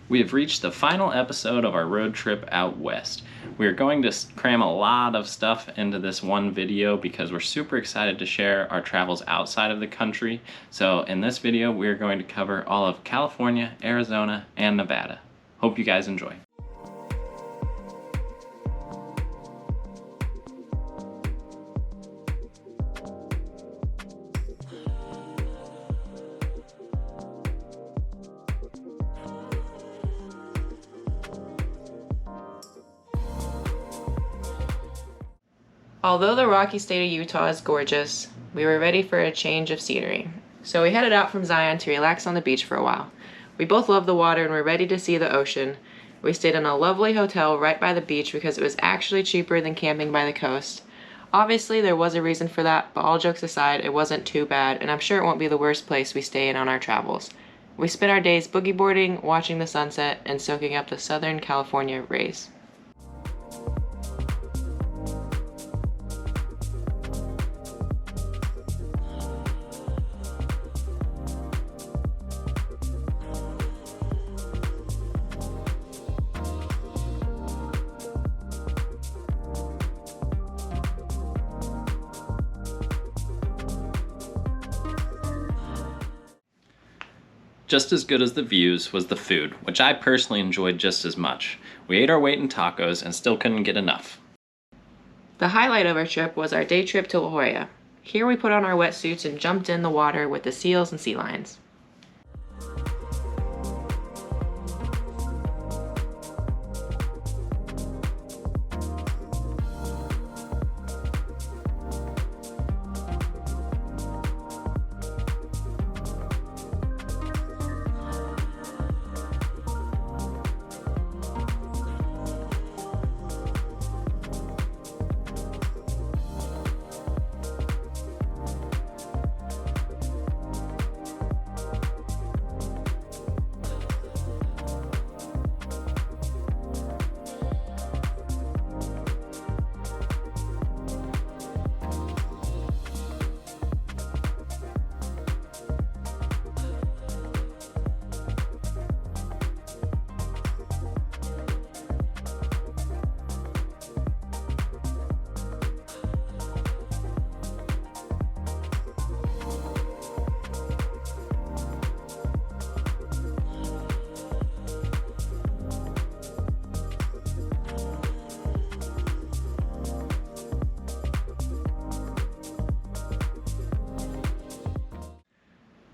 We have reached the final episode of our road trip out west. We are going to cram a lot of stuff into this one video because we're super excited to share our travels outside of the country. So in this video, we are going to cover all of California, Arizona, and Nevada. Hope you guys enjoy. Although the rocky state of Utah is gorgeous, we were ready for a change of scenery. So we headed out from Zion to relax on the beach for a while. We both love the water and were ready to see the ocean. We stayed in a lovely hotel right by the beach because it was actually cheaper than camping by the coast. Obviously, there was a reason for that, but all jokes aside, it wasn't too bad, and I'm sure it won't be the worst place we stay in on our travels. We spent our days boogie boarding, watching the sunset, and soaking up the Southern California rays. Just as good as the views was the food, which I personally enjoyed just as much. We ate our weight in tacos and still couldn't get enough. The highlight of our trip was our day trip to La Jolla. Here we put on our wetsuits and jumped in the water with the seals and sea lions.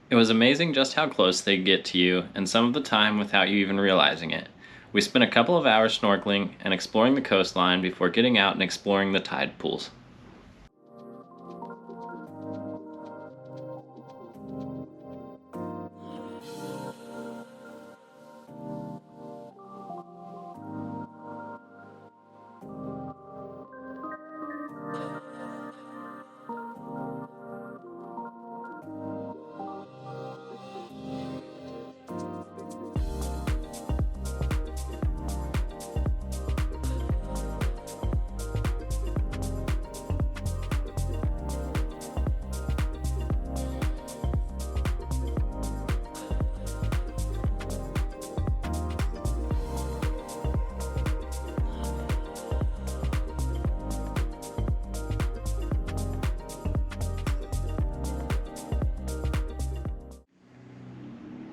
It was amazing just how close they get to you, and some of the time without you even realizing it. We spent a couple of hours snorkeling and exploring the coastline before getting out and exploring the tide pools.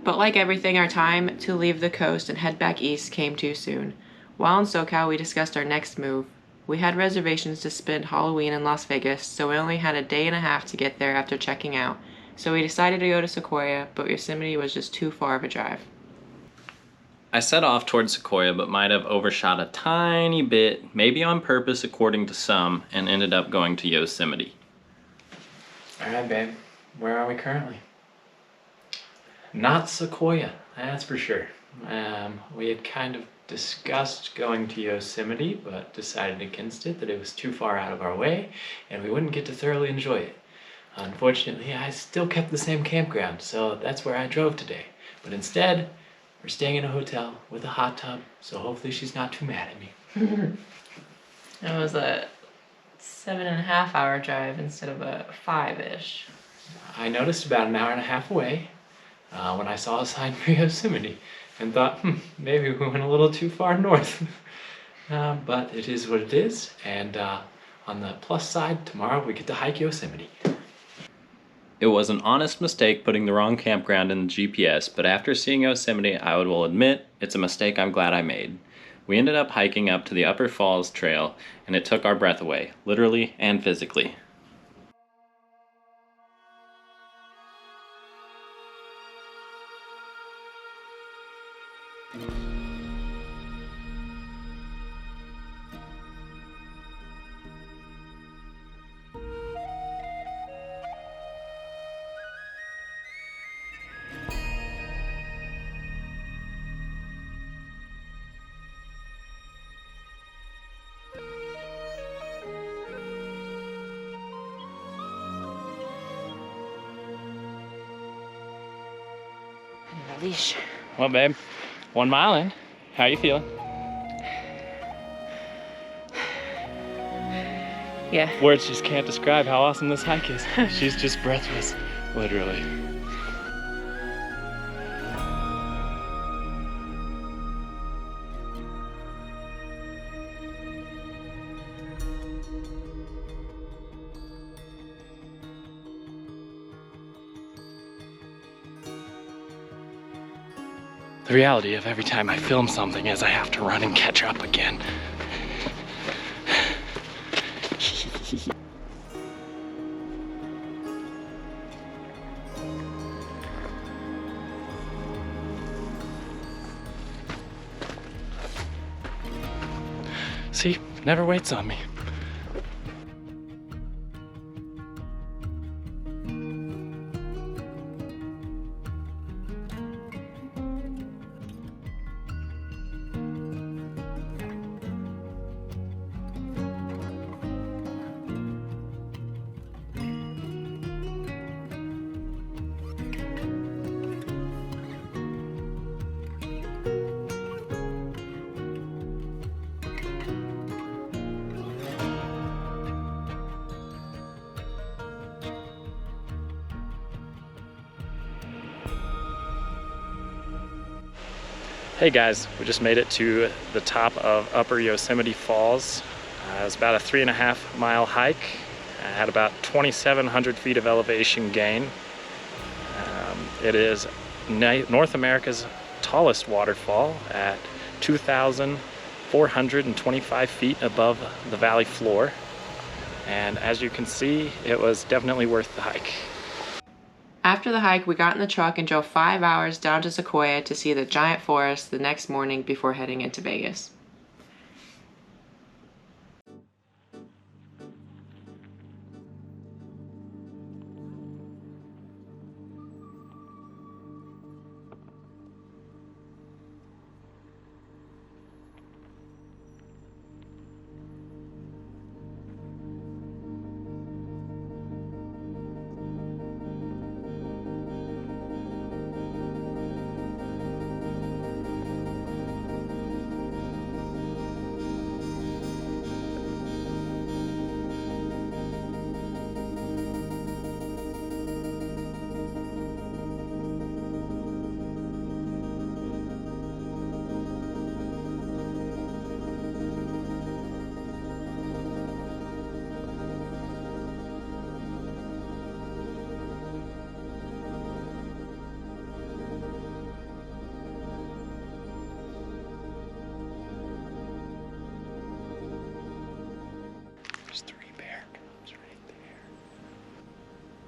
But like everything, our time to leave the coast and head back east came too soon. While in SoCal, we discussed our next move. We had reservations to spend Halloween in Las Vegas, so we only had a day and a half to get there after checking out. So we decided to go to Sequoia, but Yosemite was just too far of a drive. I set off towards Sequoia but might have overshot a tiny bit, maybe on purpose according to some, and ended up going to Yosemite. Alright, babe. Where are we currently? Not Sequoia, that's for sure. We had kind of discussed going to Yosemite, but decided against it, that it was too far out of our way, and we wouldn't get to thoroughly enjoy it. Unfortunately, I still kept the same campground, so that's where I drove today. But instead, we're staying in a hotel with a hot tub, so hopefully she's not too mad at me. It was a 7.5 hour drive instead of a 5-ish. I noticed about an hour and a half away when I saw a sign for Yosemite. and thought, maybe we went a little too far north. But it is what it is, and on the plus side, tomorrow we get to hike Yosemite. It was an honest mistake putting the wrong campground in the GPS, but after seeing Yosemite, I will admit it's a mistake I'm glad I made. We ended up hiking up to the Upper Falls Trail, and it took our breath away, literally and physically. Leash. Well, babe, 1 mile in. How you feeling? Yeah. Words just can't describe how awesome this hike is. She's just breathless, literally. The reality of every time I film something is I have to run and catch up again. See, never waits on me. Hey guys, we just made it to the top of Upper Yosemite Falls. It was about a 3.5 mile hike. I had about 2,700 feet of elevation gain. It is North America's tallest waterfall at 2,425 feet above the valley floor. And as you can see, it was definitely worth the hike. After the hike, we got in the truck and drove 5 hours down to Sequoia to see the giant forest the next morning before heading into Vegas.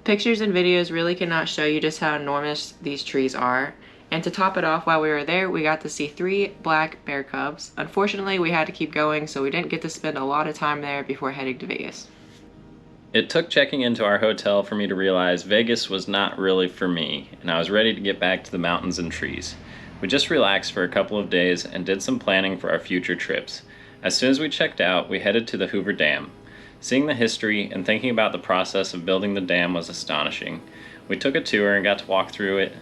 Pictures and videos really cannot show you just how enormous these trees are. And to top it off, while we were there, we got to see 3 black bear cubs. Unfortunately, we had to keep going, so we didn't get to spend a lot of time there before heading to Vegas. It took checking into our hotel for me to realize Vegas was not really for me, and I was ready to get back to the mountains and trees. We just relaxed for a couple of days and did some planning for our future trips. As soon as we checked out, we headed to the Hoover Dam. Seeing the history and thinking about the process of building the dam was astonishing. We took a tour and got to walk through it.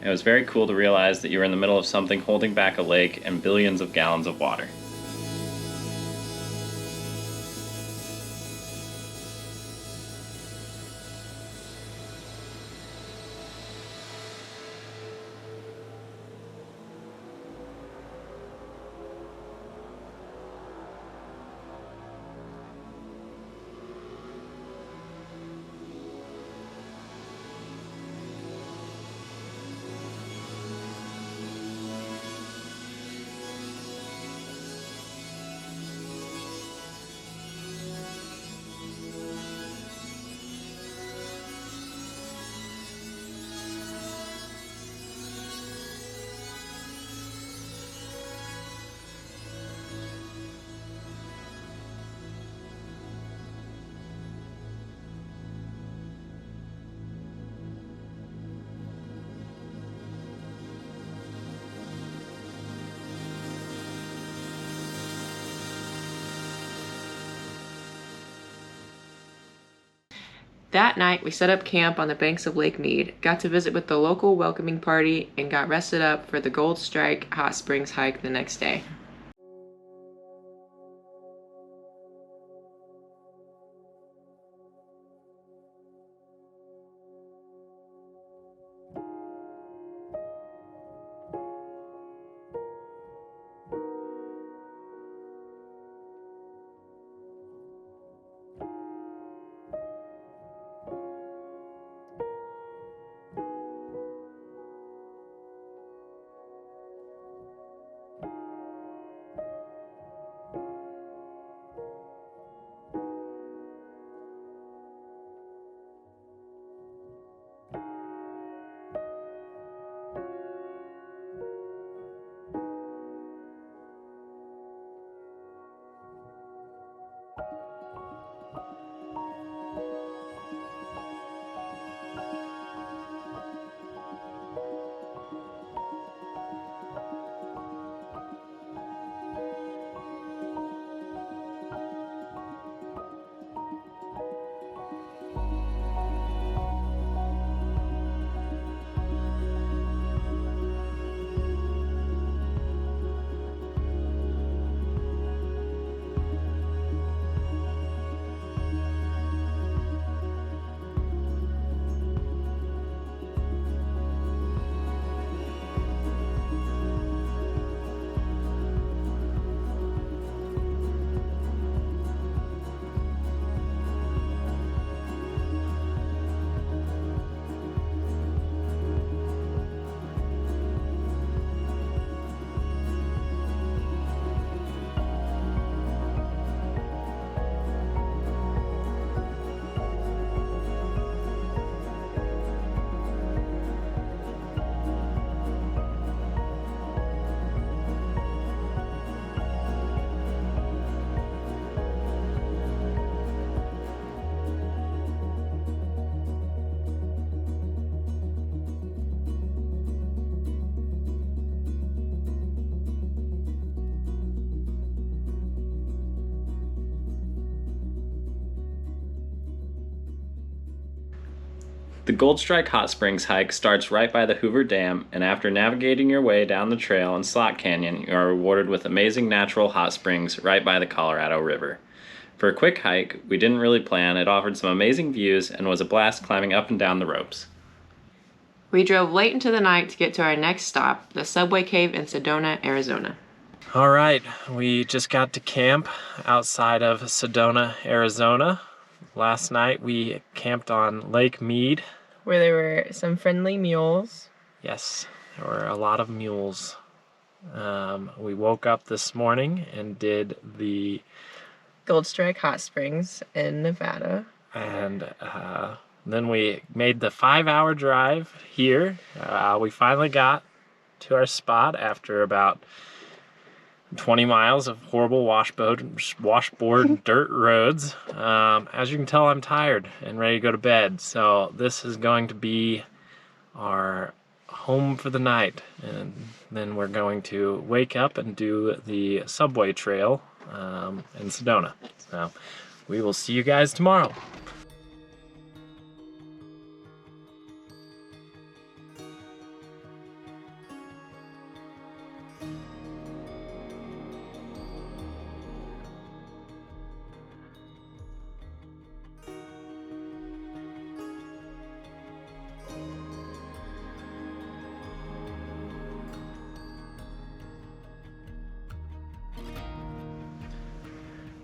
It was very cool to realize that you were in the middle of something holding back a lake and billions of gallons of water. That night, we set up camp on the banks of Lake Mead, got to visit with the local welcoming party, and got rested up for the Gold Strike Hot Springs hike the next day. The Gold Strike Hot Springs hike starts right by the Hoover Dam, and after navigating your way down the trail in Slot Canyon, you are rewarded with amazing natural hot springs right by the Colorado River. For a quick hike we didn't really plan, it offered some amazing views and was a blast climbing up and down the ropes. We drove late into the night to get to our next stop, the Subway Cave in Sedona, Arizona. All right, we just got to camp outside of Sedona, Arizona. Last night we camped on Lake Mead. Where there were some friendly mules. Yes, there were a lot of mules. We woke up this morning and did the Gold Strike Hot Springs in Nevada. And then we made the 5-hour drive here. We finally got to our spot after about 20 miles of horrible washboard dirt roads. As you can tell, I'm tired and ready to go to bed. So this is going to be our home for the night. And then we're going to wake up and do the subway trail in Sedona. So we will see you guys tomorrow.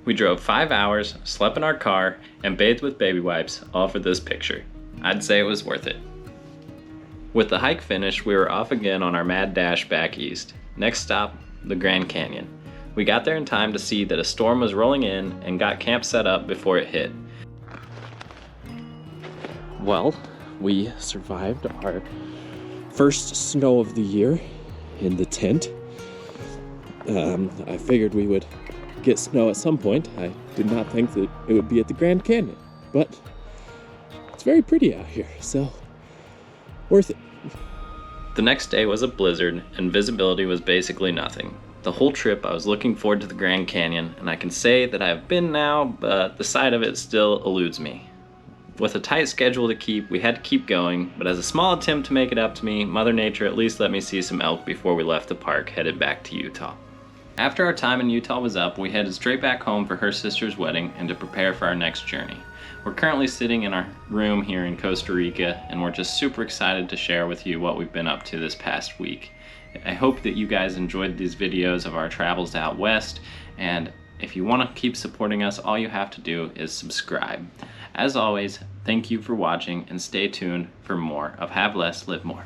We drove 5 hours, slept in our car, and bathed with baby wipes, all for this picture. I'd say it was worth it. With the hike finished, we were off again on our mad dash back east. Next stop, the Grand Canyon. We got there in time to see that a storm was rolling in and got camp set up before it hit. Well, we survived our first snow of the year in the tent. I figured we would get snow at some point. I did not think that it would be at the Grand Canyon, but it's very pretty out here, so worth it. The next day was a blizzard and visibility was basically nothing. The whole trip I was looking forward to the Grand Canyon, and I can say that I have been now, but the sight of it still eludes me. With a tight schedule to keep, we had to keep going, but as a small attempt to make it up to me, Mother Nature at least let me see some elk before we left the park, headed back to Utah. After our time in Utah was up, we headed straight back home for her sister's wedding and to prepare for our next journey. We're currently sitting in our room here in Costa Rica, and we're just super excited to share with you what we've been up to this past week. I hope that you guys enjoyed these videos of our travels out west, and if you want to keep supporting us, all you have to do is subscribe. As always, thank you for watching, and stay tuned for more of Have Less, Live More.